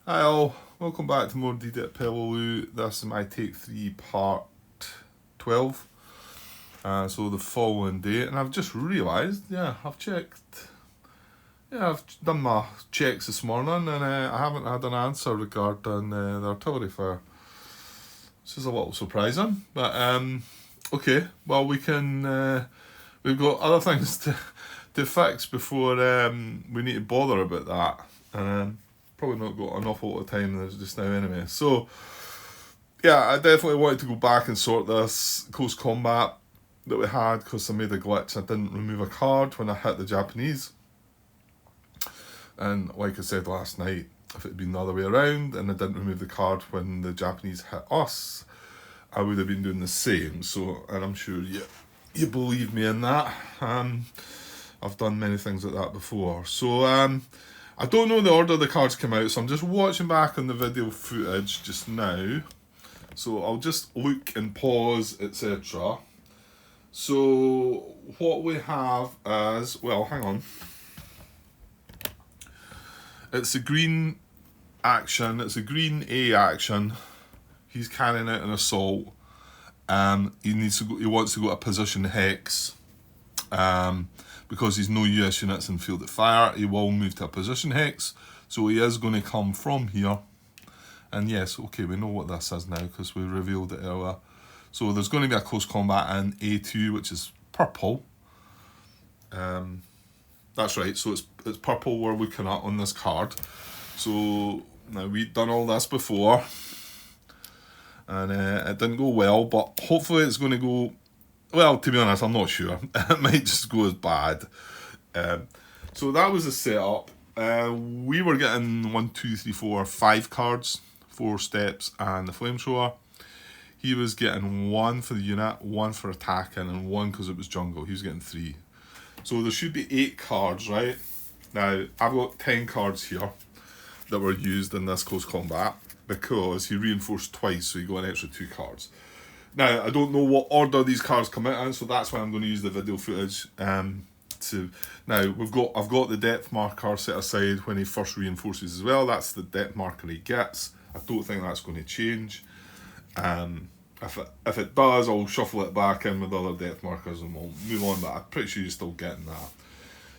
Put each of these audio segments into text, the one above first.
Hi all, welcome back to more Did It Peleliu. This is my take 3 part 12. So the following day, and I've just realised, I've checked. I've done my checks this morning and I haven't had an answer regarding the artillery fire. Which is a little surprising, but okay, well we've got other things to fix before we need to bother about that. And probably not got an awful lot of time just now anyway. So, yeah, I definitely wanted to go back and sort this close combat that we had because I made a glitch. I didn't remove a card when I hit the Japanese. And like I said last night, if it had been the other way around and I didn't remove the card when the Japanese hit us, I would have been doing the same. So, and I'm sure you believe me in that. I've done many things like that before. So, I don't know the order the cards came out, so I'm just watching back on the video footage just now. So I'll just look and pause, etc. So what we have is, well, hang on. It's a green action. It's a green A action. He's carrying out an assault. He needs to go. He wants to go to position hex. Because he's no US units in field of fire, he will move to a position hex. So he is going to come from here. And yes, okay, we know what this is now because we revealed it earlier. So there's going to be a close combat in A2, which is purple. That's right, so it's purple we're looking at on this card. So now we've done all this before. And it didn't go well, but hopefully it's going to go. Well, to be honest, I'm not sure. It might just go as bad. So that was the setup. We were getting 1, 2, 3, 4, 5 cards, 4 steps, and the flamethrower. He was getting 1 for the unit, 1 for attacking, and 1 because it was jungle. He was getting 3. So there should be 8 cards, right? Now, I've got 10 cards here that were used in this close combat because he reinforced twice, so he got an extra 2 cards. Now, I don't know what order these cards come out in, so that's why I'm going to use the video footage. Now I've got the depth marker set aside when he first reinforces as well. That's the depth marker he gets. I don't think that's going to change. If it does, I'll shuffle it back in with other depth markers and we'll move on. But I'm pretty sure you're still getting that.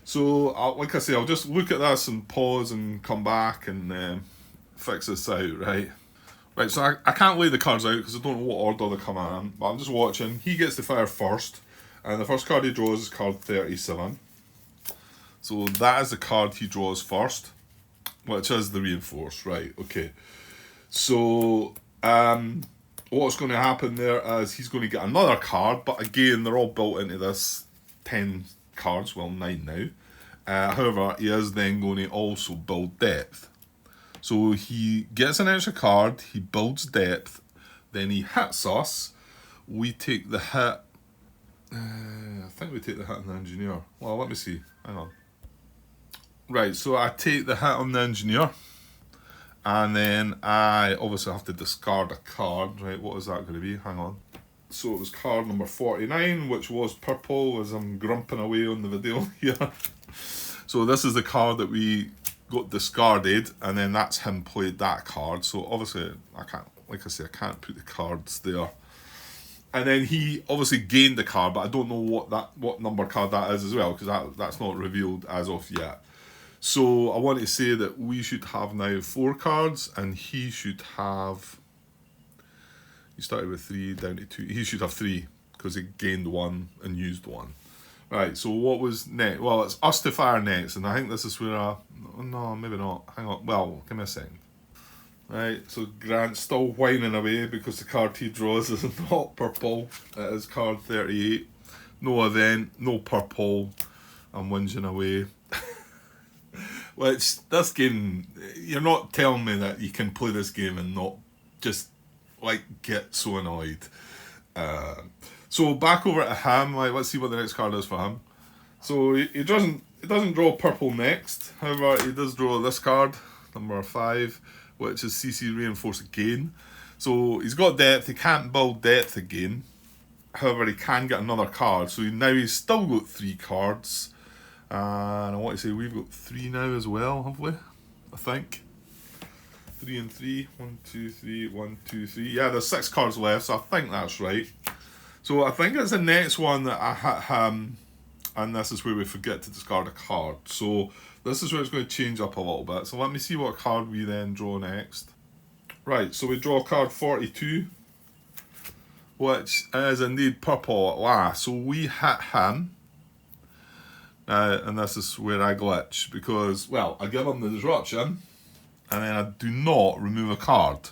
So, like I say, I'll just look at this and pause and come back and fix this out, right? Right, so I can't lay the cards out because I don't know what order they come in, but I'm just watching. He gets to fire first, and the first card he draws is card 37. So that is the card he draws first, which is the reinforce, right? Okay. So what's going to happen there is he's going to get another card, but again, they're all built into this 10 cards, well, 9 now. However, he is then going to also build depth. So he gets an extra card, he builds depth, then he hits us. We take the hit. I think we take the hit on the engineer. Well, let me see. Hang on. Right, so I take the hit on the engineer. And then I obviously have to discard a card. Right, what is that going to be? Hang on. So it was card number 49, which was purple as I'm grumping away on the video here. So this is the card that we got discarded, and then that's him played that card. So obviously I can't, like I say, I can't put the cards there. And then he obviously gained the card, but I don't know what number card that is as well, because that's not revealed as of yet. So I want to say that we should have now 4 cards, and he should have. He started with 3 down to 2. He should have 3 because he gained 1 and used 1. Right, so what was next? Well, it's us to fire next, and I think this is where no, maybe not. Hang on, well, give me a second. Right, so Grant's still whining away because the card he draws is not purple. It is card 38. No event, no purple. I'm whinging away. Which, this game, you're not telling me that you can play this game and not just, get so annoyed. So back over to him, let's see what the next card is for him. So he doesn't draw purple next. However, he does draw this card, number 5, which is CC Reinforce again. So he's got depth, he can't build depth again. However, he can get another card. So now he's still got 3 cards. And I want to say we've got 3 now as well, have we? I think. 3 and 3. 1, 2, 3, 1, 2, 3. Yeah, there's 6 cards left, so I think that's right. So I think it's the next one that I hit, and this is where we forget to discard a card. So this is where it's going to change up a little bit. So let me see what card we then draw next. Right, so we draw card 42, which is indeed purple at last. So we hit him. And this is where I glitch, because, well, I give him the disruption, and then I do not remove a card.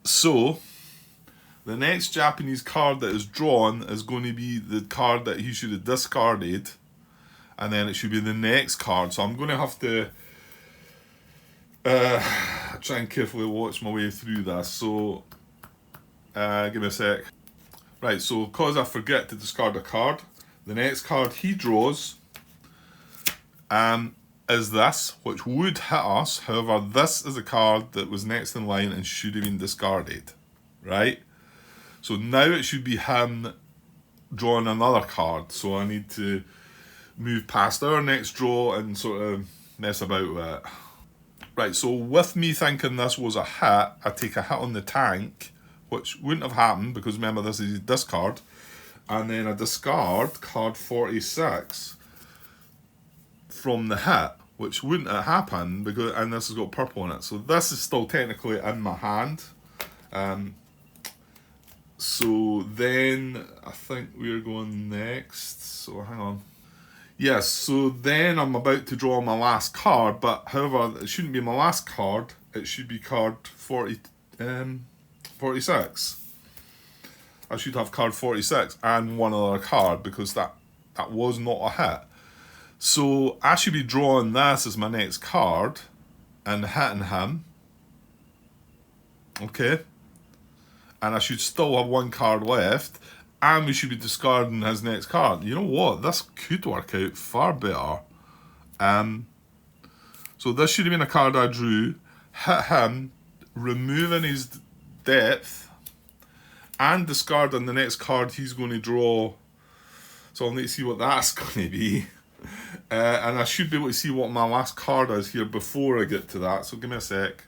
So the next Japanese card that is drawn is going to be the card that he should have discarded, and then it should be the next card. So I'm going to have to try and carefully watch my way through this. So give me a sec. Right, so because I forget to discard a card, the next card he draws is this, which would hit us. However, this is a card that was next in line and should have been discarded, right? So now it should be him drawing another card. So I need to move past our next draw and sort of mess about with it. Right, so with me thinking this was a hit, I take a hit on the tank, which wouldn't have happened because remember this is discard, and then I discard card 46 from the hit, which wouldn't have happened because, and this has got purple in it, so this is still technically in my hand. So then I think we're going next. So hang on. Yes, so then I'm about to draw my last card, but however it shouldn't be my last card. It should be card 46. I should have card 46 and one other card because that was not a hit. So I should be drawing this as my next card and hitting him. Okay. And I should still have one card left, and we should be discarding his next card. You know what? This could work out far better. So this should have been a card I drew, hit him, removing his depth, and discarding the next card he's going to draw. So I'll need to see what that's going to be. And I should be able to see what my last card is here before I get to that. So give me a sec.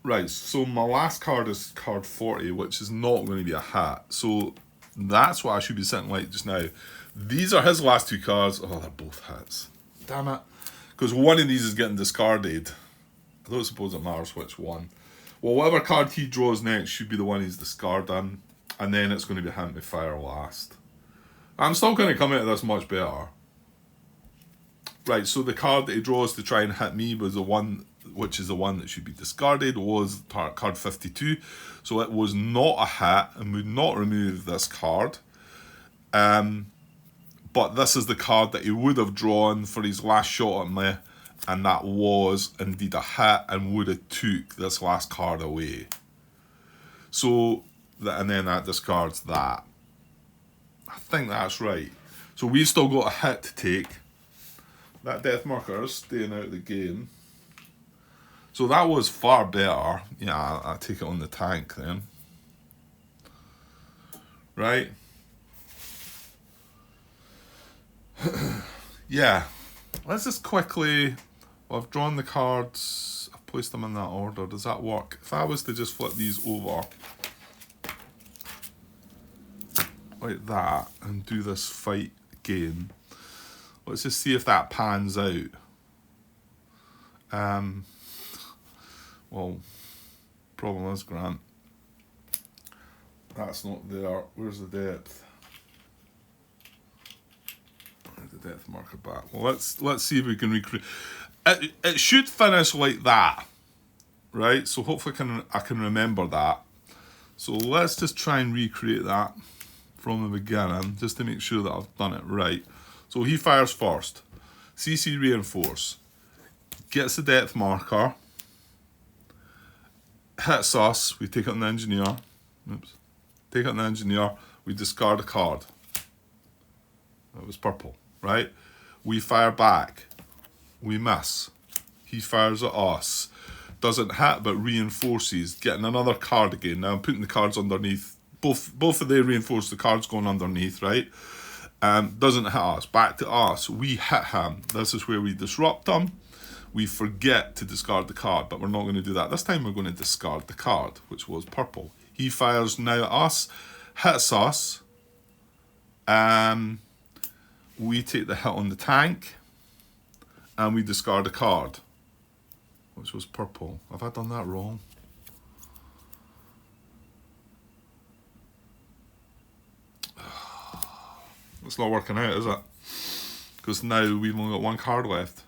Right, so my last card is card 40, which is not going to be a hit. So that's what I should be sitting like just now. These are his last 2 cards. Oh, they're both hits. Damn it. Because one of these is getting discarded. I don't suppose it matters which one. Well, whatever card he draws next should be the one he's discarding. And then it's going to be him to fire last. I'm still going to come out of this much better. Right, so the card that he draws to try and hit me was the one, which is the one that should be discarded, was card 52. So it was not a hit and would not remove this card. But this is the card that he would have drawn for his last shot at me, and that was indeed a hit and would have took this last card away. So, and then that discards that. I think that's right. So we've still got a hit to take. That death marker is staying out of the game. So that was far better. Yeah, I take it on the tank then. Right? Yeah. Let's just quickly... Well, I've drawn the cards. I've placed them in that order. Does that work? If I was to just flip these over like that and do this fight again, let's just see if that pans out. Well, problem is, Grant, that's not there. Where's the depth? The depth marker back. Well, let's see if we can recreate. It should finish like that, right? So hopefully I can remember that. So let's just try and recreate that from the beginning, just to make sure that I've done it right. So he fires first. CC reinforce. Gets the depth marker. Hits us. We take it on the engineer. Oops. Take it on the engineer. We discard a card. That was purple, right? We fire back. We miss. He fires at us. Doesn't hit but reinforces. Getting another card again. Now I'm putting the cards underneath. Both of they reinforce, the cards going underneath, right? Doesn't hit us. Back to us. We hit him. This is where we disrupt him. We forget to discard the card, but we're not going to do that. This time we're going to discard the card, which was purple. He fires now at us, hits us. We take the hit on the tank, and we discard a card, which was purple. Have I done that wrong? It's not working out, is it? Because now we've only got one card left.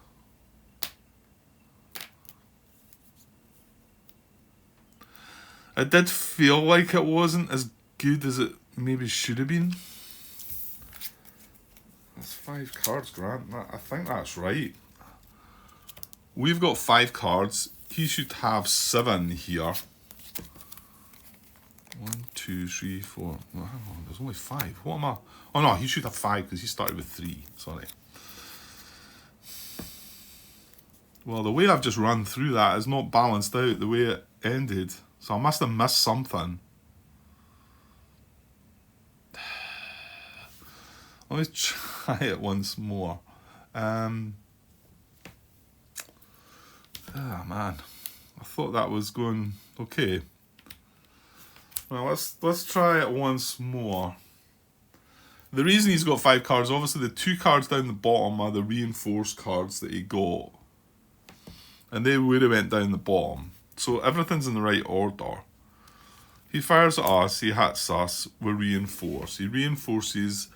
It did feel like it wasn't as good as it maybe should have been. That's 5 cards, Grant. I think that's right. We've got 5 cards. He should have 7 here. 1, 2, 3, 4. Oh, hang on, there's only 5. What am I? Oh no, he should have 5 because he started with 3. Sorry. Well, the way I've just run through that is not balanced out the way it ended. So I must have missed something. Let me try it once more. Oh man, I thought that was going okay. Well, let's try it once more. The reason he's got 5 cards, obviously the 2 cards down the bottom are the reinforced cards that he got, and they would have went down the bottom. So everything's in the right order. He fires at us, he hits us, we reinforce. He reinforces,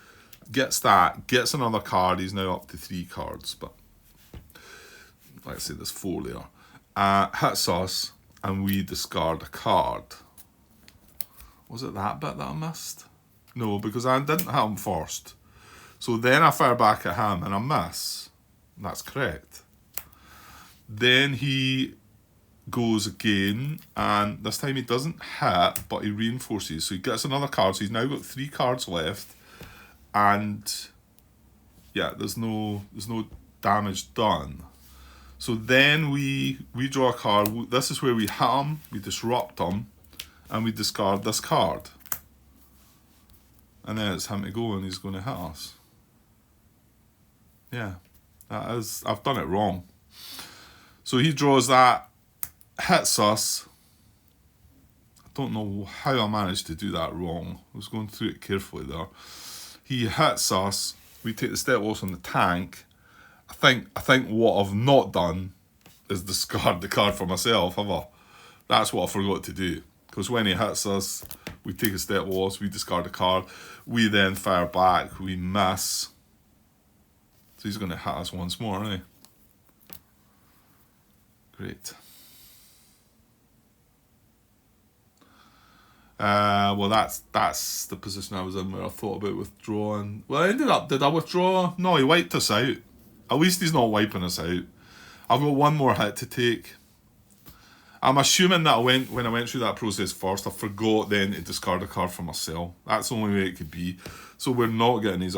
gets that, gets another card, he's now up to 3 cards, but like I say, there's 4 there. Hits us, and we discard a card. Was it that bit that I missed? No, because I didn't hit him first. So then I fire back at him, and I miss. That's correct. Then he goes again, and this time he doesn't hit, but he reinforces. So he gets another card, so he's now got 3 cards left, and yeah, there's no damage done. So then we draw a card. This is where we hit him, we disrupt him, and we discard this card. And then it's him to go, and he's going to hit us. Yeah, that is, I've done it wrong. So he draws that, hits us. I don't know how I managed to do that wrong. I was going through it carefully there. He hits us. We take the step loss on the tank. I think what I've not done is discard the card for myself, have I? That's what I forgot to do. Because when he hits us, we take a step loss, we discard a card. We then fire back, we miss. So he's going to hit us once more, isn't he? Great. Well, that's the position I was in where I thought about withdrawing. Well, I ended up, did I withdraw? No, he wiped us out. At least he's not wiping us out. I've got one more hit to take. I'm assuming that when I went through that process first, I forgot then to discard a card for myself. That's the only way it could be. So we're not getting his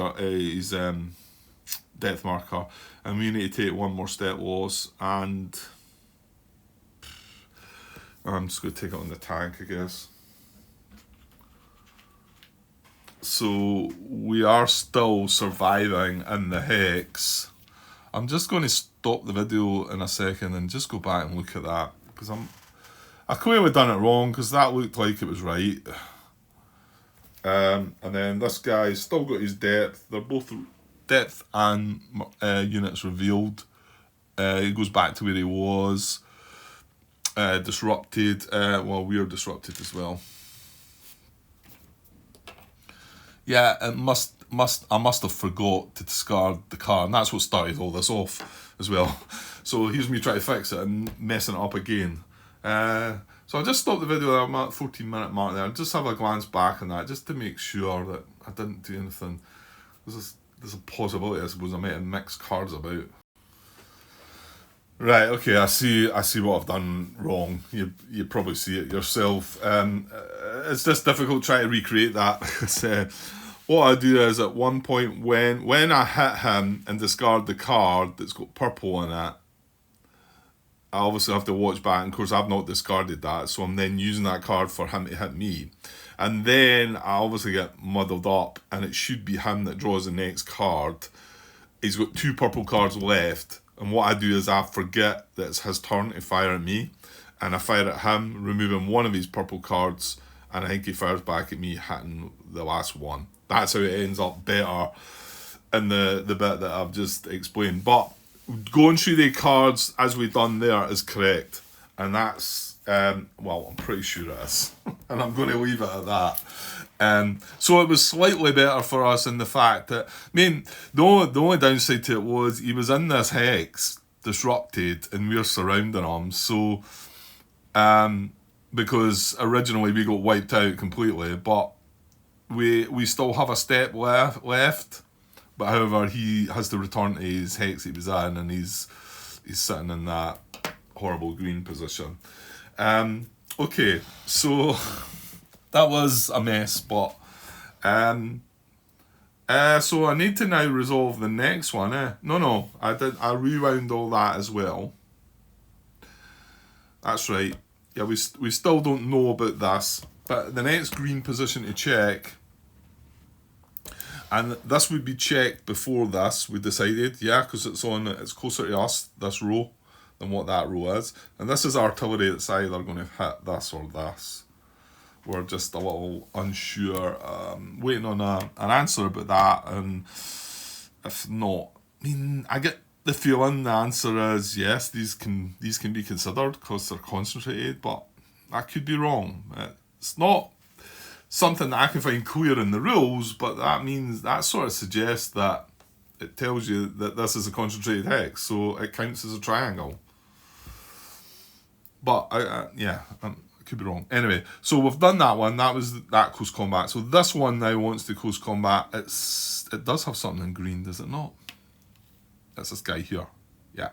death marker, and we need to take one more step loss, and I'm just going to take it on the tank, I guess. So we are still surviving in the hex. I'm just going to stop the video in a second and just go back and look at that, because I clearly done it wrong, because that looked like it was right. And then this guy's still got his depth. They're both depth and units revealed. He goes back to where he was. Disrupted. Well, we're disrupted as well. Yeah, it I must have forgot to discard the card, and that's what started all this off as well. So here's me trying to fix it and messing it up again. So I'll just stop the video there. I'm at 14-minute mark there. I'll just have a glance back on that, just to make sure that I didn't do anything. There's a possibility, I suppose, I might have mixed cards about. Right, okay, I see what I've done wrong. You probably see it yourself. It's just difficult trying to recreate that. What I do is, at one point when I hit him and discard the card that's got purple in it, I obviously have to watch back, and of course I've not discarded that, so I'm then using that card for him to hit me. And then I obviously get muddled up, and it should be him that draws the next card. He's got 2 purple cards left, and what I do is I forget that it's his turn to fire at me, and I fire at him, removing one of his purple cards, and I think he fires back at me, hitting the last one. That's how it ends up better in the bit that I've just explained. But going through the cards as we've done there is correct, and that's well, I'm pretty sure it is, and I'm going to leave it at that. So it was slightly better for us in the fact that, I mean, the only downside to it was he was in this hex, disrupted, and we're surrounding him. So, because originally we got wiped out completely, but we still have a step left. But however, he has to return to his hex he was in, and he's sitting in that horrible green position. Okay, so that was a mess, but so I need to now resolve the next one. No, I rewound all that as well. That's right. Yeah, we still don't know about this, but the next green position to check, and this would be checked before this, we decided, yeah, because it's closer to us, this row, than what that row is. And this is artillery that's either going to hit this or this. We're just a little unsure, waiting on an answer about that, and if not, I mean, I get the feeling the answer is yes, these can be considered because they're concentrated, but I could be wrong. It's not something that I can find clear in the rules, but that sort of suggests that it tells you that this is a concentrated hex, so it counts as a triangle. But I could be wrong. Anyway, so we've done that one. That was that close combat. So this one now wants to close combat. It does have something in green, does it not? That's this guy here. Yeah.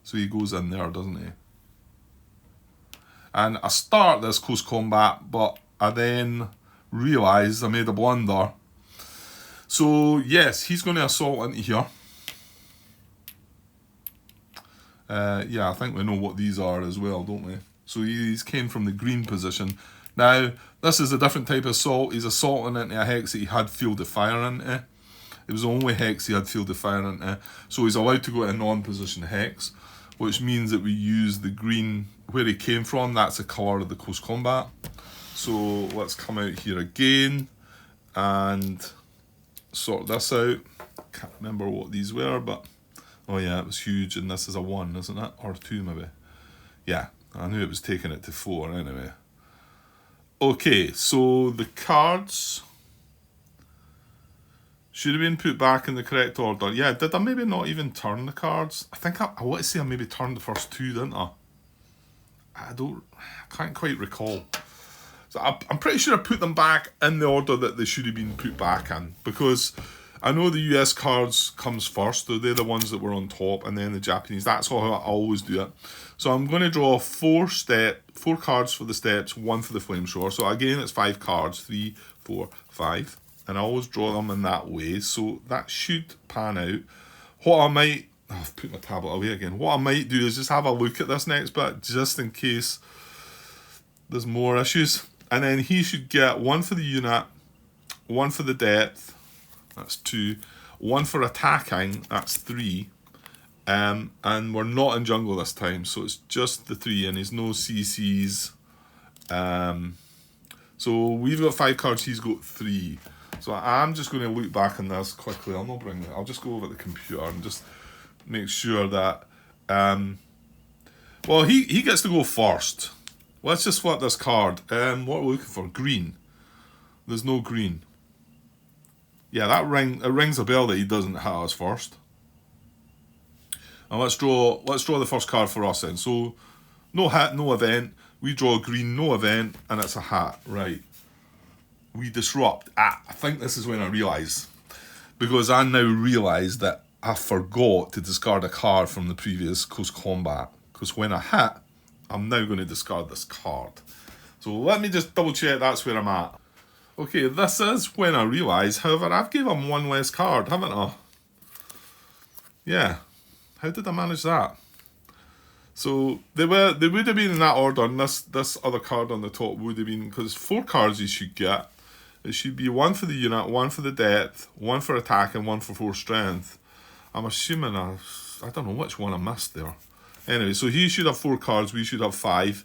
So he goes in there, doesn't he? And I start this close combat, but I then realise I made a blunder. So yes, he's going to assault into here. Yeah, I think we know what these are as well, don't we? So he's came from the green position. Now, this is a different type of assault. He's assaulting into a hex that he had field of fire into. It was the only hex he had field of fire into. So he's allowed to go to a non-position hex, which means that we use the green where he came from. That's the colour of the close combat. So let's come out here again and sort this out. Can't remember what these were, but oh yeah, it was huge, and this is a 1, isn't it? Or 2 maybe. Yeah, I knew it was taking it to 4 anyway. Okay, so the cards should have been put back in the correct order. Yeah, did I maybe not even turn the cards? I think I want to say I maybe turned the first 2, didn't I? I can't quite recall. So I'm pretty sure I put them back in the order that they should have been put back in, because I know the US cards comes first, so they're the ones that were on top, and then the Japanese. That's how I always do it. So I'm going to draw 4 cards for the steps, 1 for the flamethrower. So again, it's 5 cards, 3, 4, 5. And I always draw them in that way, so that should pan out. What I might, I've put my tablet away again. What I might do is just have a look at this next bit, just in case there's more issues. And then he should get 1 for the unit, 1 for the depth, that's 2, 1 for attacking, that's 3. And we're not in jungle this time, so it's just the 3, and he's no CCs. So we've got 5 cards, he's got 3. So I'm just going to look back on this quickly. I'll just go over the computer and just make sure that well, he gets to go first. Let's just flip this card. What are we looking for? Green. There's no green. Yeah, it rings a bell that he doesn't hit us first. And let's draw the first card for us then. So no hit, no event. We draw green, no event, and it's a hat. Right. We disrupt. I think this is when I realise. Because I now realise that I forgot to discard a card from the previous close combat. Because when I hit, I'm now going to discard this card. So let me just double check that's where I'm at. Okay, this is when I realise. However, I've given him 1 less card, haven't I? Yeah. How did I manage that? So they would have been in that order, and this other card on the top would have been, because 4 cards you should get. It should be 1 for the unit, 1 for the depth, 1 for attack, and 1 for 4 strength. I'm assuming I don't know which one I missed there. Anyway, so he should have 4 cards, we should have 5.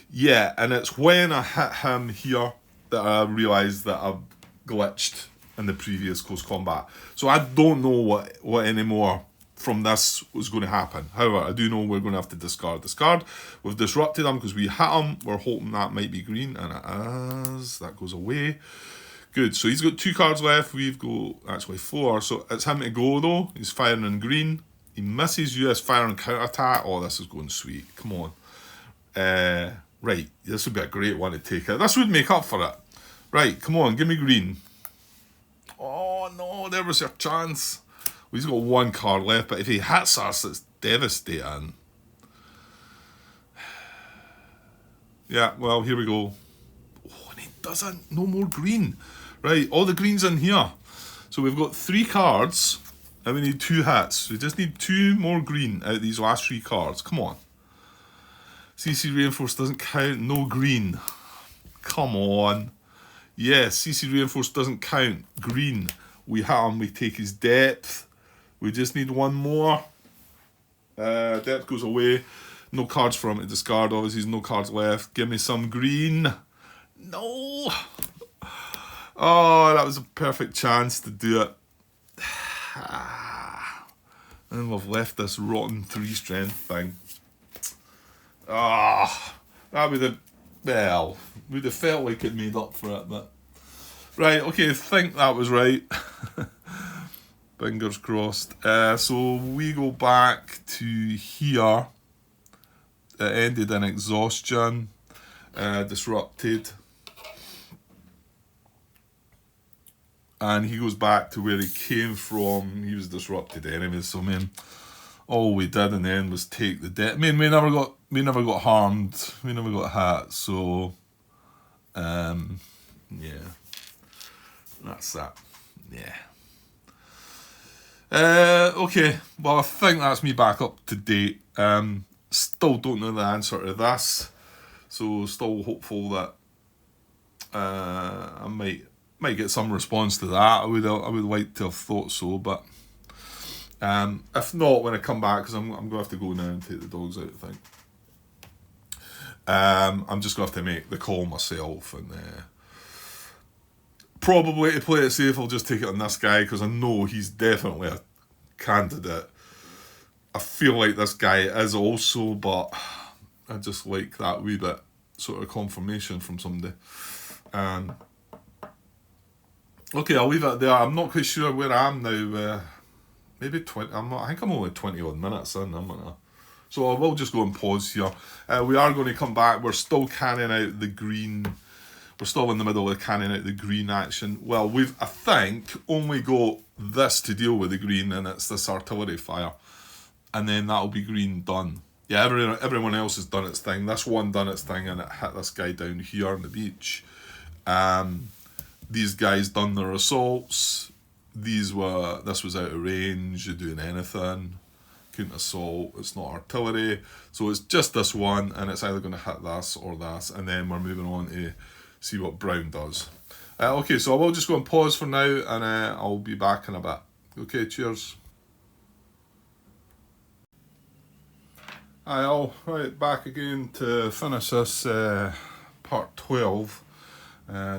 Yeah, and it's when I hit him here that I realised that I've glitched in the previous close combat. So I don't know what anymore from this was going to happen. However, I do know we're going to have to discard this card. We've disrupted him because we hit him. We're hoping that might be green, and it is. That goes away. Good, so he's got 2 cards left. We've got actually 4. So it's him to go though. He's firing in green. He misses US fire and counter attack. Oh, this is going sweet. Come on. Right, this would be a great one to take it. This would make up for it. Right, come on, give me green. Oh no, there was your chance. Well, he's got 1 card left, but if he hits us, it's devastating. Yeah, well, here we go. Oh, and he doesn't. No more green. Right, all the green's in here. So we've got 3 cards, and we need 2 hits. We just need 2 more green out of these last 3 cards. Come on. CC Reinforced doesn't count. No green. Come on. Yes, CC Reinforced doesn't count. Green. We hit him. We take his depth. We just need 1 more. Depth goes away. No cards for him to discard. Obviously, there's no cards left. Give me some green. No. Oh, that was a perfect chance to do it. And we've left this rotten 3 strength thing. That would have, well, would have felt like it made up for it, but right, okay, I think that was right. Fingers crossed. So we go back to here. It ended in exhaustion, disrupted, and he goes back to where he came from. He was disrupted anyway, so I mean, all we did in the end was take the debt. I mean, we never got harmed, we never got hit, so yeah, that's that. Yeah. Okay, well, I think that's me back up to date. Still don't know the answer to this, so still hopeful that I might get some response to that. I would like to have thought so, but if not, when I come back, because I'm going to have to go now and take the dogs out, I think. I'm just going to have to make the call myself, and probably to play it safe, I'll just take it on this guy, because I know he's definitely a candidate. I feel like this guy is also, but I just like that wee bit sort of confirmation from somebody. Okay, I'll leave it there. I'm not quite sure where I am now. Maybe 20. I think I'm only 20 odd minutes in. So I will just go and pause here. We are going to come back. We're still carrying out the green. We're still in the middle of carrying out the green action. Well, we've, I think, only got this to deal with the green, and it's this artillery fire. And then that'll be green done. Yeah, everyone else has done its thing. This one done its thing, and it hit this guy down here on the beach. These guys done their assaults. This was out of range. You're doing anything. Couldn't assault. It's not artillery. So it's just this one, and it's either going to hit this or this. And then we're moving on to see what brown does. Okay, so I will just go and pause for now, and I'll be back in a bit. Okay, cheers. Hi all, right, back again to finish this part 12.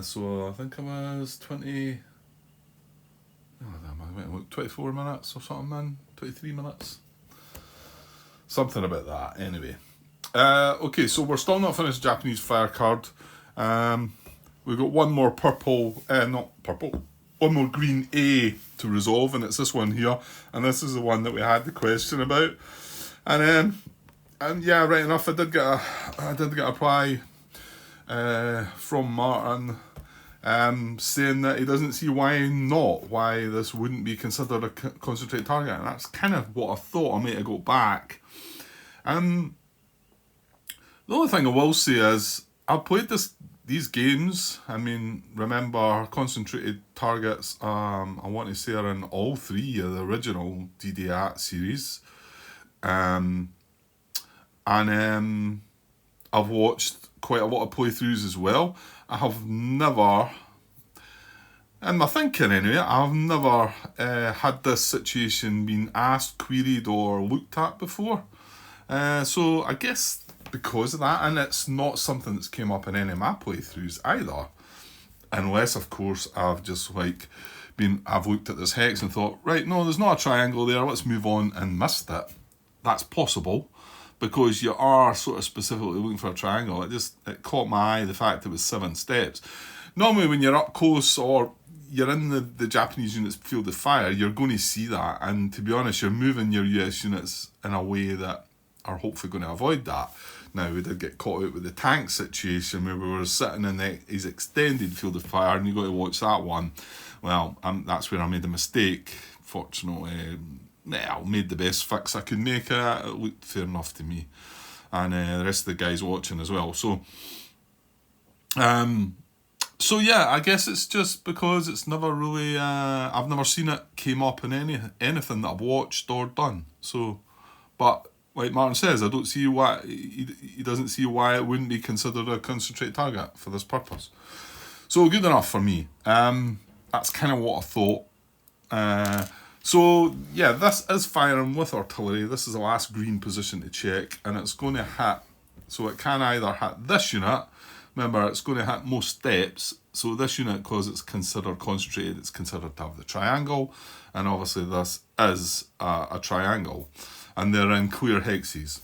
So I think I was 24 minutes or something, man. 23 minutes. Something about that, anyway. Okay, so we're still not finished Japanese fire card. We've got one more one more green A to resolve, and it's this one here. And this is the one that we had the question about. And yeah, right enough, I did get a reply from Martin saying that he doesn't see why this wouldn't be considered a concentrate target, and that's kind of what I thought. I might have got back. The only thing I will say is I've played these games. I mean, remember, concentrated targets, I want to say, are in all 3 of the original DD8 series. And I've watched quite a lot of playthroughs as well. I have never, in my thinking anyway, I've never had this situation being asked, queried, or looked at before. So I guess because of that, and it's not something that's came up in any of my playthroughs either. Unless, of course, I've just I've looked at this hex and thought, right, no, there's not a triangle there, let's move on, and missed it. That's possible, because you are sort of specifically looking for a triangle. It caught my eye, the fact it was 7 steps. Normally when you're up close or you're in the Japanese unit's field of fire, you're going to see that, and to be honest, you're moving your US units in a way that are hopefully going to avoid that. Now, we did get caught out with the tank situation where we were sitting in his extended field of fire, and you got to watch that one. Well, that's where I made a mistake. Fortunately, I made the best fix I could make. It looked fair enough to me, and the rest of the guys watching as well. So yeah, I guess it's just because it's never really. I've never seen it came up in anything that I've watched or done. So, but like Martin says, I don't see why he doesn't see why it wouldn't be considered a concentrate target for this purpose. So good enough for me. That's kind of what I thought. So yeah, this is firing with artillery. This is the last green position to check, and it's going to hit. So it can either hit this unit. Remember, it's going to hit most steps. So this unit, because it's considered concentrated, it's considered to have the triangle, and obviously this is a triangle. And they're in clear hexes,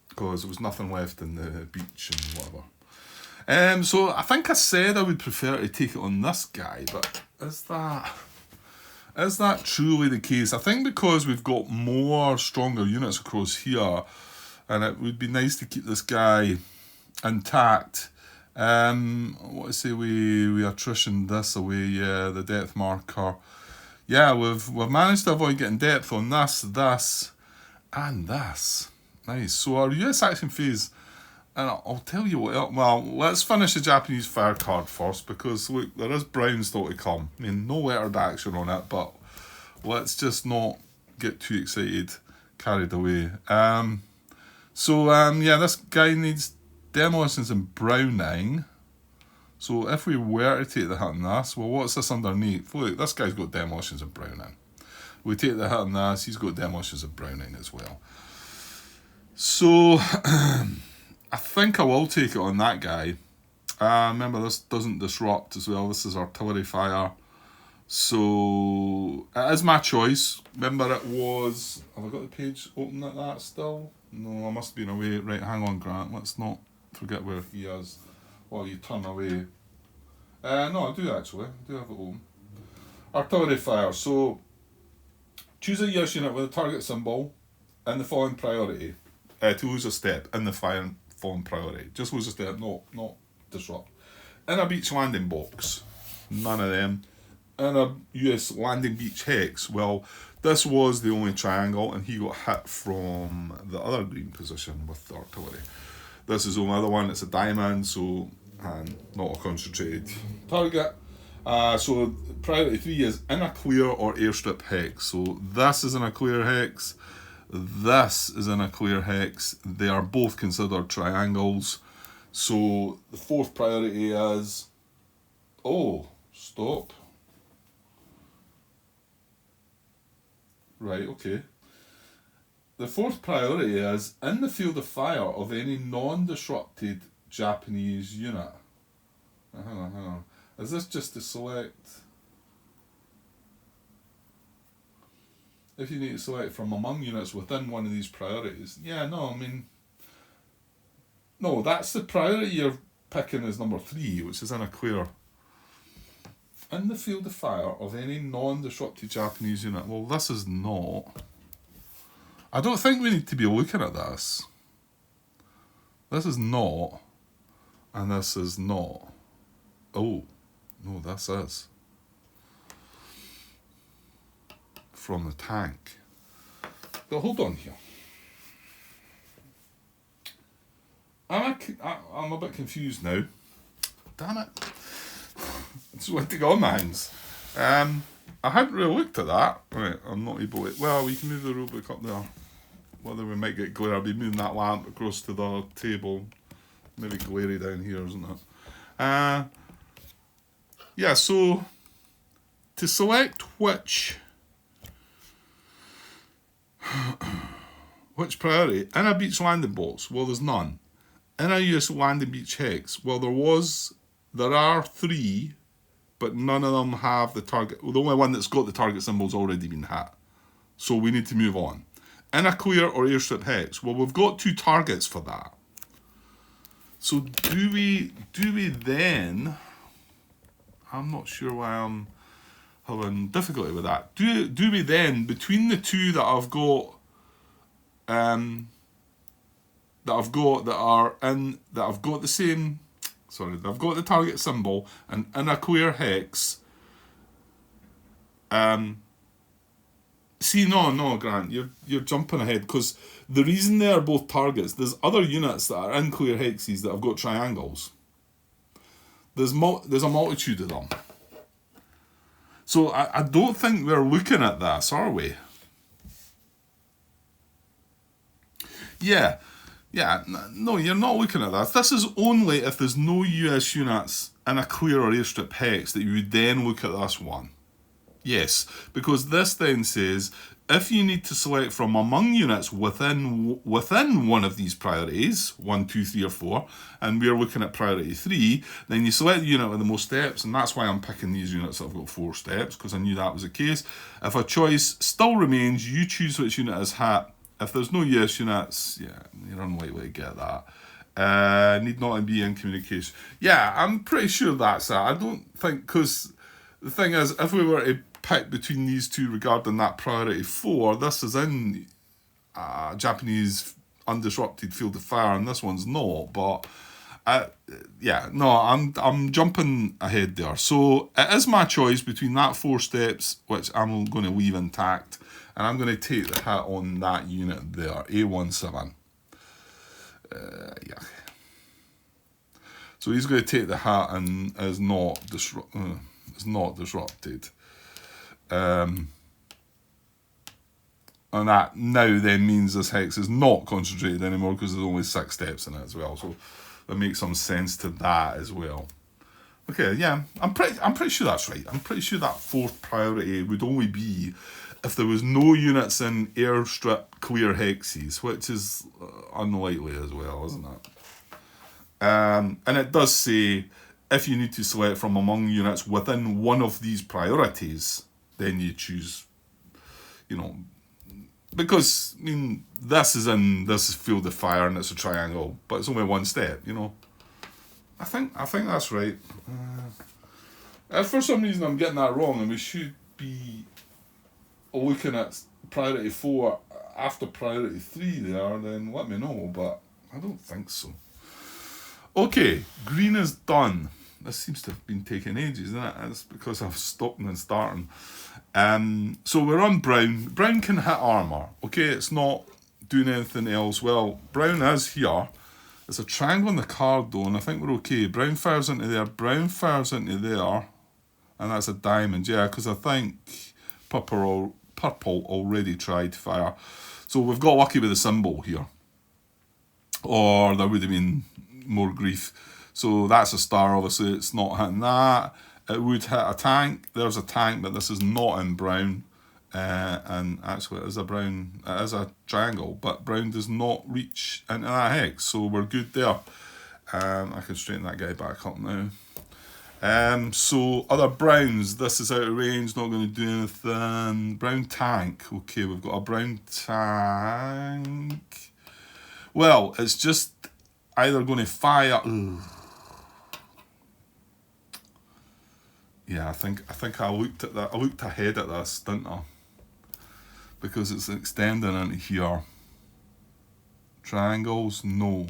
because there was nothing left in the beach and whatever. So I think I said I would prefer to take it on this guy, but is that truly the case? I think because we've got more stronger units across here, and it would be nice to keep this guy intact. What I say we attrition this away, yeah, the depth marker. Yeah, we've managed to avoid getting depth on this, and this. Nice. So our US action phase, and I'll tell you what, well, let's finish the Japanese fire card first, because look, there is brown still to come. I mean, no lettered action on it, but let's just not get too excited, carried away. Yeah, this guy needs demolitions and browning. So if we were to take the hit on this, well, what's this underneath? Look, this guy's got demolitions and browning. We take the hit on this, he's got demolitions and browning as well. So I think I will take it on that guy. Remember, this doesn't disrupt as well. This is artillery fire. So it is my choice. Remember, it was... Have I got the page open at that still? No, I must have been away. Right, hang on, Grant. Let's not forget where he is while you turn away. No, I do actually. I do have it open. Artillery fire. So choose a US unit with a target symbol in the following priority. To lose a step in the following priority. Just lose a step, not disrupt. In a beach landing box. None of them. In a US landing beach hex. Well, this was the only triangle, and he got hit from the other green position with the artillery. This is the only other one. It's a diamond, so and not a concentrated target. So priority 3 is in a clear or airstrip hex. So this is in a clear hex. This is in a clear hex. They are both considered triangles. So the 4th priority is... Oh, stop. Right, okay. The 4th priority is in the field of fire of any non-disrupted Japanese unit. Hang on. Is this just to select... If you need to select from among units within one of these priorities. Yeah, no, I mean... No, that's the priority you're picking as number 3, which is in a clear... In the field of fire of any non-disrupted Japanese unit. Well, this is not... I don't think we need to be looking at this. This is not. And this is not. Oh, no, this is. From the tank. But hold on here. I'm a bit confused now. Damn it. I just went to go on my hands. I hadn't really looked at that. Right, I'm not able to... Well, we can move the rulebook up there. whether we might get glare. I'll be moving that lamp across to the table. Maybe glary down here, isn't it? Yeah, so to select which priority in a beach landing box, well, there's none. In a US landing beach hex, well, there are 3, but none of them have the target. Well, the only one that's got the target symbol's already been hit, so we need to move on. In a clear or airstrip hex, well, we've got 2 targets for that. So do we then? I'm not sure why I'm having difficulty with that. Do we then, between the 2 that I've got, that I've got the same, sorry, I've got the target symbol, and in a clear hex, see, no, Grant, you're jumping ahead, because the reason they are both targets, there's other units that are in clear hexes that have got triangles. There's a multitude of them. So I don't think we're looking at this, are we? Yeah, no, you're not looking at that. This is only if there's no US units in a clear or airstrip hex that you would then look at this one. Yes, because this then says if you need to select from among units within one of these priorities, 1, 2, 3, or 4, and we're looking at priority 3, then you select the unit with the most steps, and that's why I'm picking these units that have got 4 steps, because I knew that was the case. If a choice still remains, you choose which unit is hit. If there's no US units, yeah, you're unlikely to get that. Need not be in communication. Yeah, I'm pretty sure that's that. I don't think, because the thing is, if we were to pick between these 2 regarding that priority 4, this is in Japanese undisrupted field of fire, and this one's not. But yeah, no, I'm jumping ahead there. So it is my choice between that 4 steps, which I'm going to leave intact, and I'm going to take the hit on that unit there, A17. Yeah. So he's going to take the hit and is not disrupted. And that now then means this hex is not concentrated anymore, because there's only 6 steps in it as well. So that makes some sense to that as well. Okay, yeah, I'm pretty sure that's right. I'm pretty sure that 4th priority would only be if there was no units in airstrip clear hexes, which is unlikely as well, isn't it? And it does say if you need to select from among units within one of these priorities, then you choose, because, I mean, this is field of fire and it's a triangle, but it's only 1 step, I think that's right. If for some reason I'm getting that wrong and we should be looking at priority 4 after priority 3 there, then let me know, but I don't think so. Okay, green is done. This seems to have been taking ages, isn't it? It's because I've stopped and starting. So we're on brown. Brown can hit armour. Okay, it's not doing anything else. Well, brown is here. There's a triangle on the card though, and I think we're okay. Brown fires into there, brown fires into there, and that's a diamond, yeah, because I think purple already tried to fire. So we've got lucky with the symbol here. Or there would have been more grief. So that's a star, obviously it's not hitting that. It would hit a tank. There's a tank, but this is not in brown. And actually it is a triangle, but brown does not reach into that hex, so we're good there. I can straighten that guy back up now. So other browns, this is out of range, not going to do anything. Brown tank, okay, we've got a brown tank. Well, it's just either going to fire. Ugh. Yeah, I think I looked at that. I looked ahead at this, didn't I? Because it's extending into here. Triangles, no.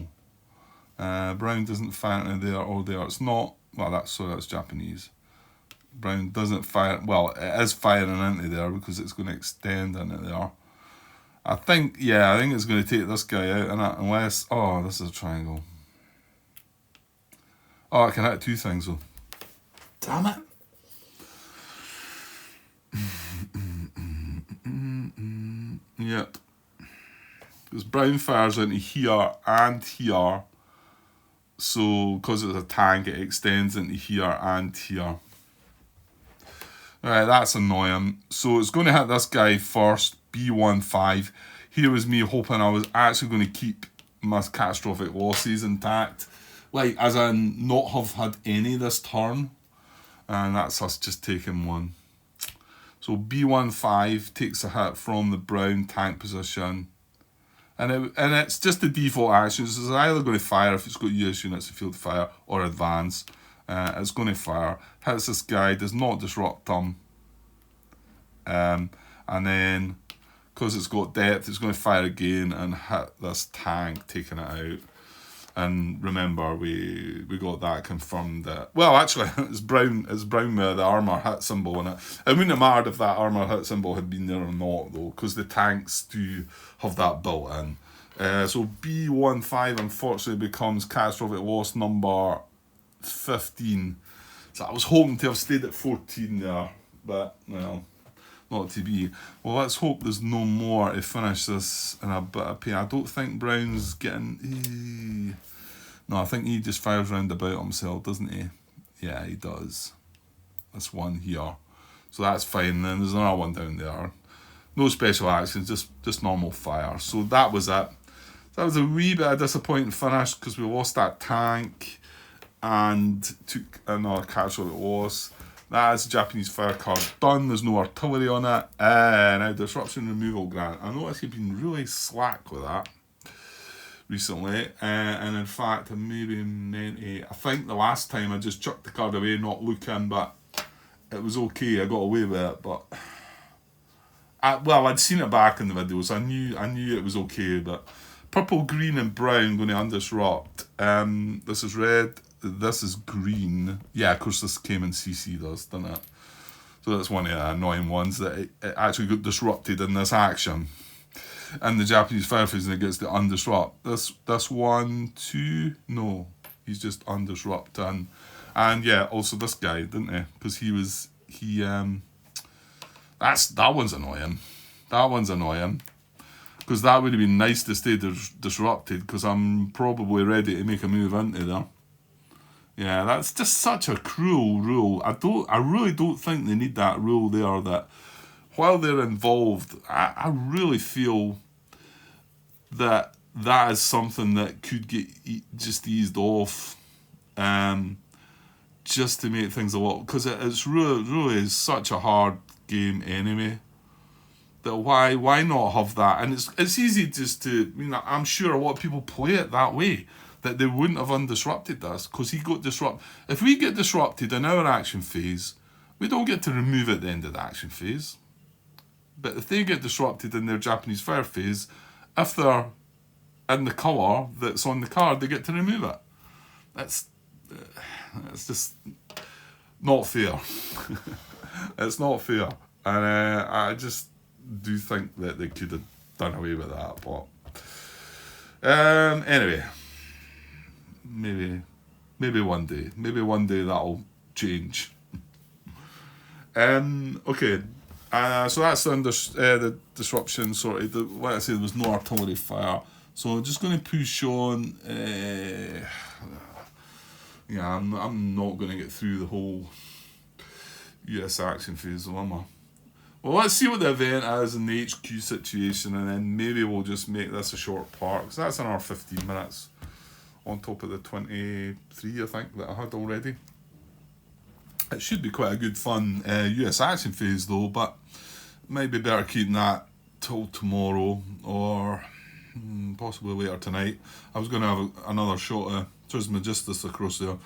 Brown doesn't fire into there or there. It's not. Well, that's Japanese. Brown doesn't fire. Well, it is firing into there because it's going to extend into there. I think it's going to take this guy out, unless. Oh, this is a triangle. Oh, I can hit 2 things though. Damn it. Yep. Because brown fires into here and here. So, because it's a tank, it extends into here and here. Right, that's annoying. So, it's going to hit this guy first, B15. Here was me hoping I was actually going to keep my catastrophic losses intact. Like, as in, not have had any this turn. And that's us just taking one. So, B15 takes a hit from the brown tank position. And it's just the default actions. It's either going to fire if it's got US units to field fire or advance. It's going to fire. Hits this guy, does not disrupt him. And then, because it's got depth, it's going to fire again and hit this tank, taking it out. And remember, we got that confirmed. That, well, actually, it's brown with the armour hit symbol in it. It wouldn't have mattered if that armour hit symbol had been there or not, though, because the tanks do have that built in. So B15 unfortunately becomes catastrophic loss number 15. So I was hoping to have stayed at 14 there, but, well, not to be. Well, let's hope there's no more to finish this in a bit of pain. I don't think Brown's getting... No, I think he just fires round about himself, doesn't he? Yeah, he does. This one here. So that's fine. Then there's another one down there. No special actions, just normal fire. So that was it. That was a wee bit of a disappointing finish because we lost that tank and took another casualty loss. That's Japanese fire card done. There's no artillery on it. Now disruption removal grant. I noticed you've been really slack with that recently, and in fact I maybe meant to. I think the last time I just chucked the card away, not looking, but it was okay. I got away with it, but I'd seen it back in the videos. I knew it was okay, but purple, green, and brown going to undisrupt. This is red. This is green. Yeah, of course this came in CC, doesn't it? So that's one of the annoying ones that it actually got disrupted in this action. And the Japanese fire phase, and it gets to undisrupt. This 1, 2, no, he's just undisrupting. And yeah, also this guy, didn't he? Because that one's annoying. That one's annoying. Because that would have been nice to stay disrupted, because I'm probably ready to make a move into there. Yeah, that's just such a cruel rule. I really don't think they need that rule there, that while they're involved, I really feel that is something that could get just eased off, just to make things a lot, because it's really is such a hard game anyway. That why not have that? And it's easy just to, I'm sure a lot of people play it that way, that they wouldn't have undisrupted this, because he got disrupted. If we get disrupted in our action phase, we don't get to remove at the end of the action phase. But if they get disrupted in their Japanese fire phase, if they're in the colour that's on the card, they get to remove it. It's just not fair. It's not fair. And I just do think that they could have done away with that. But anyway, maybe one day. Maybe one day that'll change. Okay. So that's the disruption sorted. Like I said, there was no artillery fire. So I'm just going to push on. Yeah, I'm not going to get through the whole US action phase, am I? Well, let's see what the event is in the HQ situation, and then maybe we'll just make this a short part, because that's another 15 minutes on top of the 23, I think, that I had already. It should be quite a good fun US action phase though, but maybe better keeping that till tomorrow or possibly later tonight. I was going to have another shot of Trismegistus across there.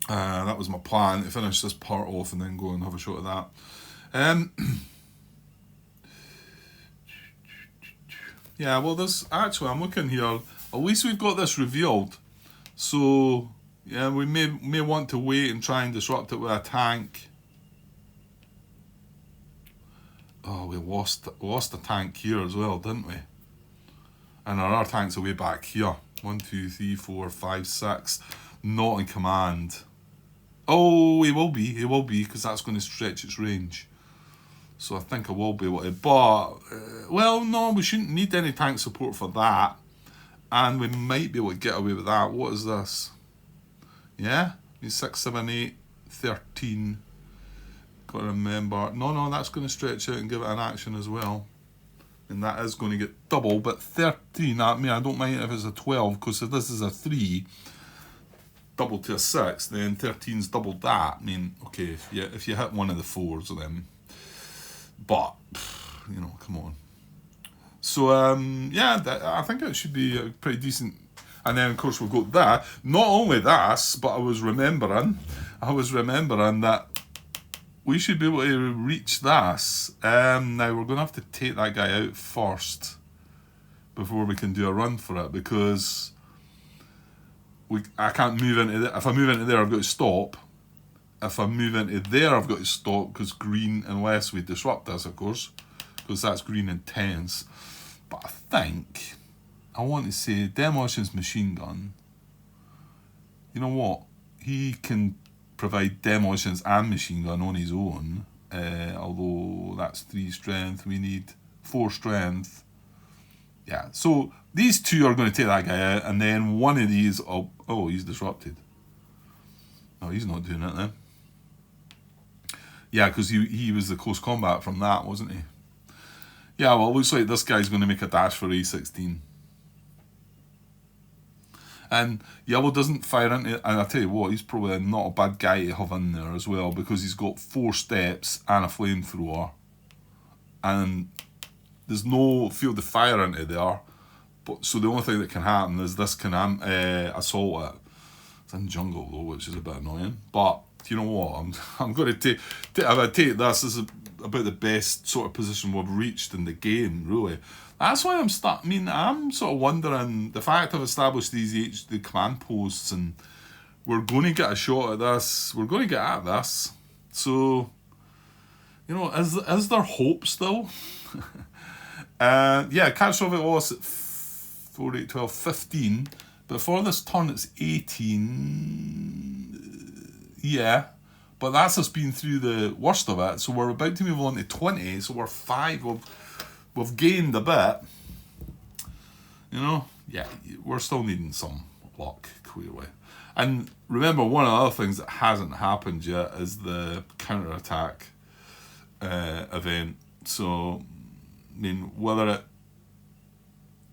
That was my plan, to finish this part off and then go and have a shot of that. Yeah, well, actually, I'm looking here. At least we've got this revealed. So yeah, we may want to wait and try and disrupt it with a tank. Oh, we lost a tank here as well, didn't we? And our other tanks are way back here. 1, 2, 3, 4, 5, 6. Not in command. Oh, he will be, because that's going to stretch its range. So I think I will be able to. But, well, no, we shouldn't need any tank support for that. And we might be able to get away with that. What is this? Yeah? 6, 7, 8, 13. Got to remember. No, that's going to stretch out and give it an action as well. And that is going to get double. But 13, I mean, I don't mind if it's a 12, because if this is a 3, double to a 6, then 13's double that. I mean, okay, if you hit one of the 4s, then... But, you know, come on. So, yeah, I think it should be pretty decent. And then, of course, we've got that. Not only this, but I was remembering that we should be able to reach this. Now, we're going to have to take that guy out first before we can do a run for it, because I can't move into there. If I move into there, I've got to stop. If I move into there, I've got to stop, because green, unless we disrupt this, of course, because that's green intense. But I think I want to say Demolition's machine gun. You know what? He can provide demolitions and machine gun on his own. Although that's 3 strength, we need 4 strength. Yeah, so these 2 are going to take that guy out, and then one of these, oh, he's disrupted. No, he's not doing it then. Yeah, because he was the close combat from that, wasn't he? Yeah, well, it looks like this guy's going to make a dash for A16. And yellow doesn't fire into... And I tell you what, he's probably not a bad guy to have in there as well, because he's got 4 steps and a flamethrower. And there's no field of fire into there. But so the only thing that can happen is this can assault it. It's in jungle though, which is a bit annoying. But you know what? I'm going to take. If I take this, this is about the best sort of position we've reached in the game, really. That's why I'm I'm sort of wondering, the fact I've established the command posts, and we're going to get a shot at this. We're going to get at this. So, you know, is there hope still? Yeah, catastrophic loss at 4, 8, 12, 15. But for this turn, it's 18. Yeah. But that's us been through the worst of it. So we're about to move on to 20. So we're 5. We've gained a bit. You know? Yeah, we're still needing some luck, clearly. And remember, one of the other things that hasn't happened yet is the counter-attack event. So, I mean, whether it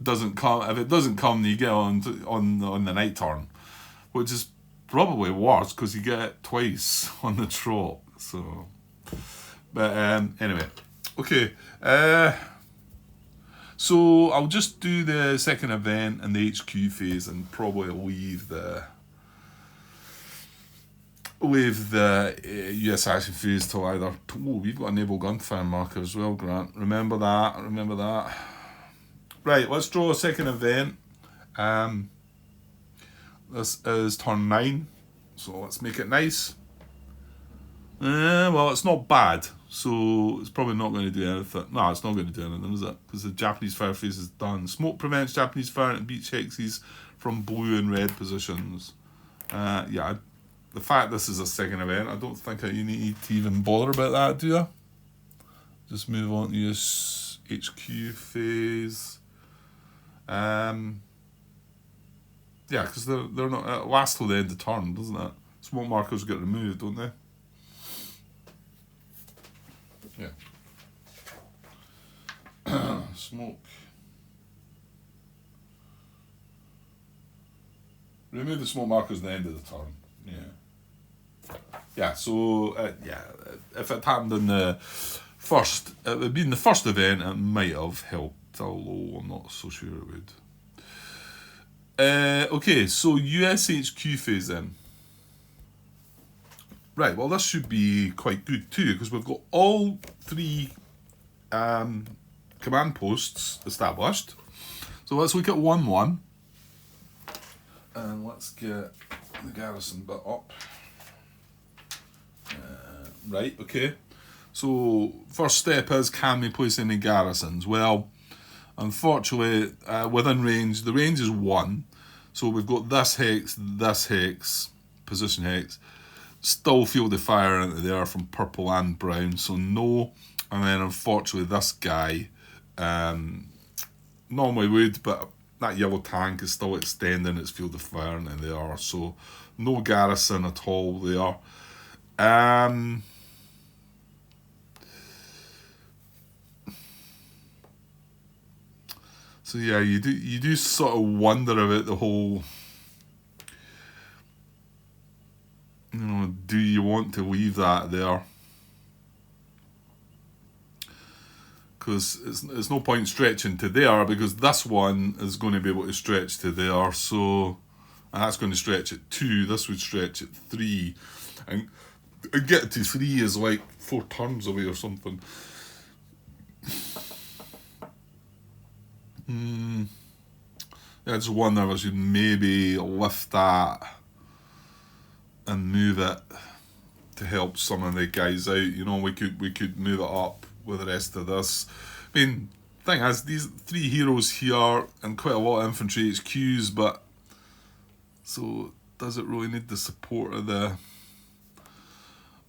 doesn't come, if it doesn't come, then you get on the night turn, which is probably worse because you get it twice on the trot. So, but anyway, okay. So I'll just do the second event and the HQ phase, and probably leave the US action phase till either. Oh, we've got a naval gunfire marker as well, Grant. Remember that. Right, let's draw a second event. This is turn 9, so let's make it nice. Well, it's not bad, so it's probably not going to do anything. No, it's not going to do anything, is it? Because the Japanese fire phase is done. Smoke prevents Japanese fire and beach hexes from blue and red positions. Yeah, the fact this is a second event, I don't think you need to even bother about that, do you? Just move on to use HQ phase. Yeah, because they're not, it lasts till the end of turn, doesn't it? Smoke markers get removed, don't they? Yeah. Smoke. Remove the smoke markers at the end of the turn. Yeah. Yeah, so, yeah, if it happened in the first, it would be in the first event, it might have helped, although I'm not so sure it would. Okay, so USHQ phase then. Right, well, this should be quite good too, because we've got all 3 command posts established. So let's look at 1-1. And let's get the garrison bit up. Right, okay. So, first step is, can we place any garrisons? Well, unfortunately, within range, the range is 1. So we've got this hex, position hex, still field of fire into there from purple and brown. So no, And then unfortunately this guy normally would, but that yellow tank is still extending its field of fire into there, so no garrison at all there. So yeah, you do sort of wonder about the whole, do you want to leave that there? Because it's no point stretching to there, because this one is going to be able to stretch to there, so, and that's going to stretch at 2, this would stretch at 3, and get to 3 is like 4 turns away or something. I just wonder if I should maybe lift that and move it to help some of the guys out. We could move it up with the rest of this. I mean, thing is, these 3 heroes here and quite a lot of infantry HQs, but so does it really need the support of the?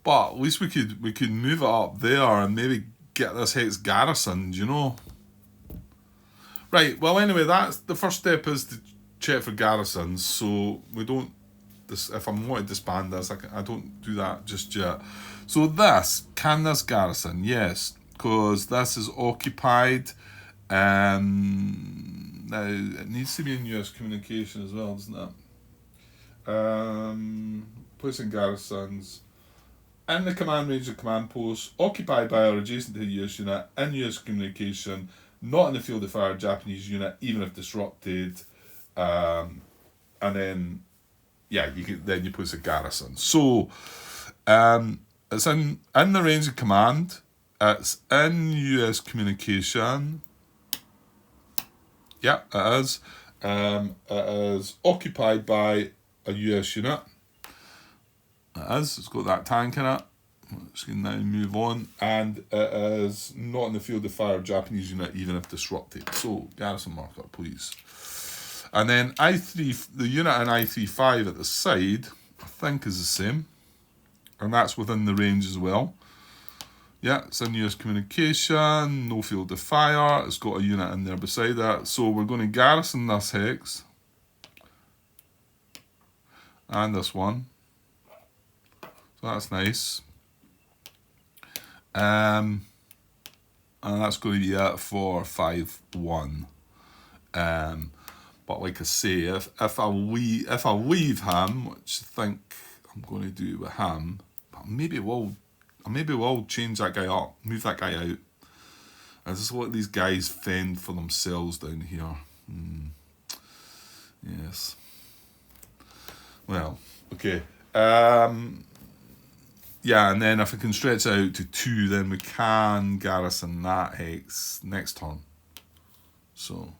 But at least we could move it up there and maybe get this hex garrisoned, Right, well anyway, that's the first step, is to check for garrisons, so we don't, if I'm wanting to disband this, I don't do that just yet. So can this garrison? Yes, because this is occupied. Now, it needs to be in US communication as well, doesn't it? Placing garrisons in the command range of command posts, occupied by or adjacent to a US unit, in US communication, not in the field of fire Japanese unit, even if disrupted, and then you place a garrison. So it's in the range of command, it's in US communication. Yeah, it is. It is occupied by a US unit. It is. It's got that tank in it. Let's now move on, and it is not in the field of fire Japanese unit, even if disrupted. So garrison marker, please. And then I3, the unit in I35 at the side, I think is the same, and that's within the range as well. Yeah, it's in US communication, no field of fire. It's got a unit in there beside that. So we're going to garrison this hex and this one. So that's nice. And that's going to be it for 5-1. But like I say, if I leave him, which I think I'm going to do with him, but maybe we'll change that guy up, move that guy out. I just let these guys fend for themselves down here. Yes. Well, okay. Yeah, and then if I can stretch out to 2, then we can garrison that hex next turn. So,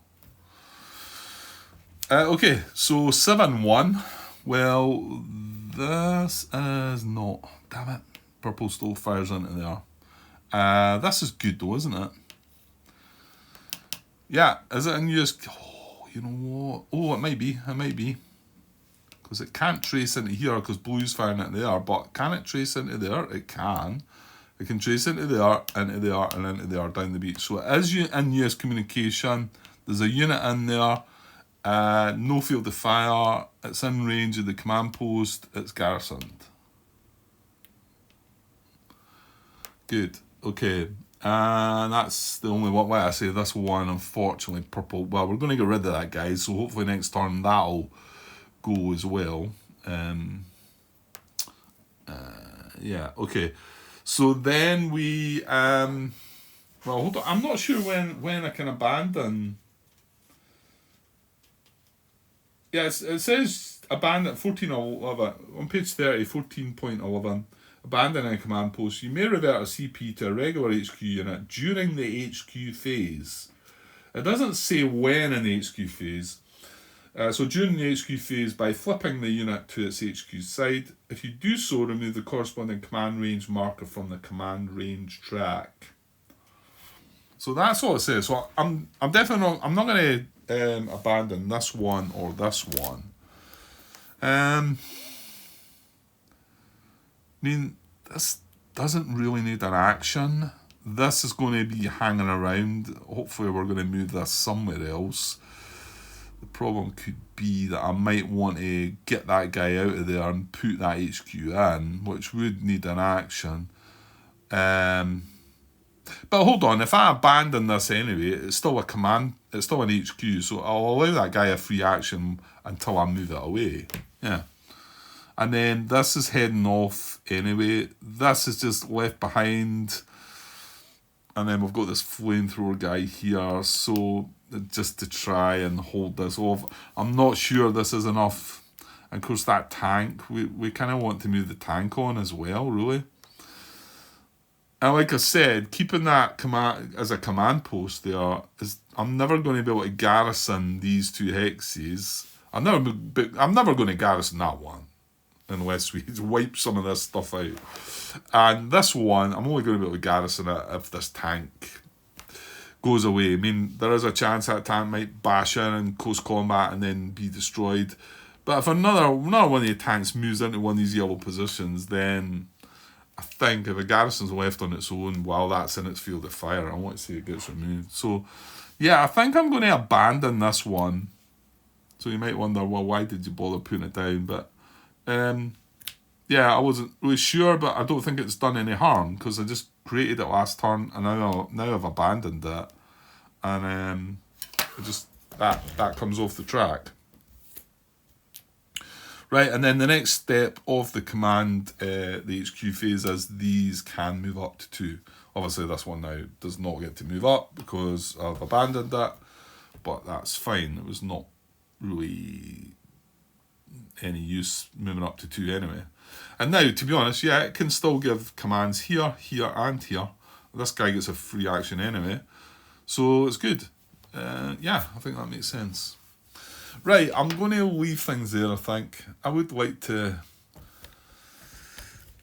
okay, so 7-1. Well, this is not. Damn it. Purple still fires into there. This is good though, isn't it? Yeah, is it in US? Oh, you know what? Oh, it might be. Because it can't trace into here because blue's firing into there, but can it trace into there? It can. It can trace into there, and into there down the beach. So it is in US communication. There's a unit in there. No field of fire. It's in range of the command post. It's garrisoned. Good. Okay. And that's the only one. Like I say, this one, unfortunately, purple. Well, we're going to get rid of that, guys. So hopefully next turn that'll go as well. Yeah, okay. So then we well, hold on. I'm not sure when I can abandon. Yes, it says abandon 14.11 on page 30, 14.11. Abandon a command post. You may revert a CP to a regular HQ unit during the HQ phase. It doesn't say when in the HQ phase. So during the HQ phase, by flipping the unit to its HQ side, if you do so, remove the corresponding command range marker from the command range track. So that's all it says. So I'm definitely not, I'm not going to abandon this one or this one. I mean, this doesn't really need an action. this is going to be hanging around. Hopefully we're going to move this somewhere else. The problem could be that I might want to get that guy out of there and put that HQ in, which would need an action. But hold on, if I abandon this anyway, it's still a command, it's still an HQ, so I'll allow that guy a free action until I move it away. Yeah. And then this is heading off anyway. This is just left behind. And then we've got this flamethrower guy here, so just to try and hold this off. I'm not sure this is enough. And of course that tank, we kind of want to move the tank on as well, really. And like I said, keeping that command as a command post there is, I'm never going to be able to garrison these two hexes. I'm never going to garrison that one unless we wipe some of this stuff out. And this one, I'm only going to be able to garrison it if this tank goes away. I mean, there is a chance that tank might bash in close combat and then be destroyed. But if another one of the tanks moves into one of these yellow positions, then I think if a garrison's left on its own while that's in its field of fire, I want to see it gets removed. So, yeah, I think I'm going to abandon this one. So you might wonder, well, why did you bother putting it down? But, yeah, I wasn't really sure, but I don't think it's done any harm because I just created it last turn and now I've abandoned it. And that comes off the track. Right, and then the next step of the command, the HQ phase, is these can move up to 2. Obviously, this one now does not get to move up because I've abandoned it, but that's fine. It was not really any use moving up to 2 anyway. And now, to be honest, yeah, it can still give commands here, here, and here. This guy gets a free action anyway, so it's good. Yeah, I think that makes sense. Right, I'm going to leave things there, I think. I would like to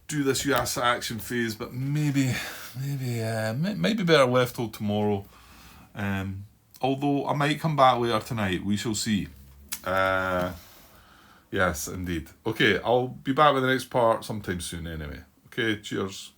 do this US action phase, but maybe better left till tomorrow. Although I might come back later tonight, we shall see. Yes, indeed. Okay, I'll be back with the next part sometime soon anyway. Okay, cheers.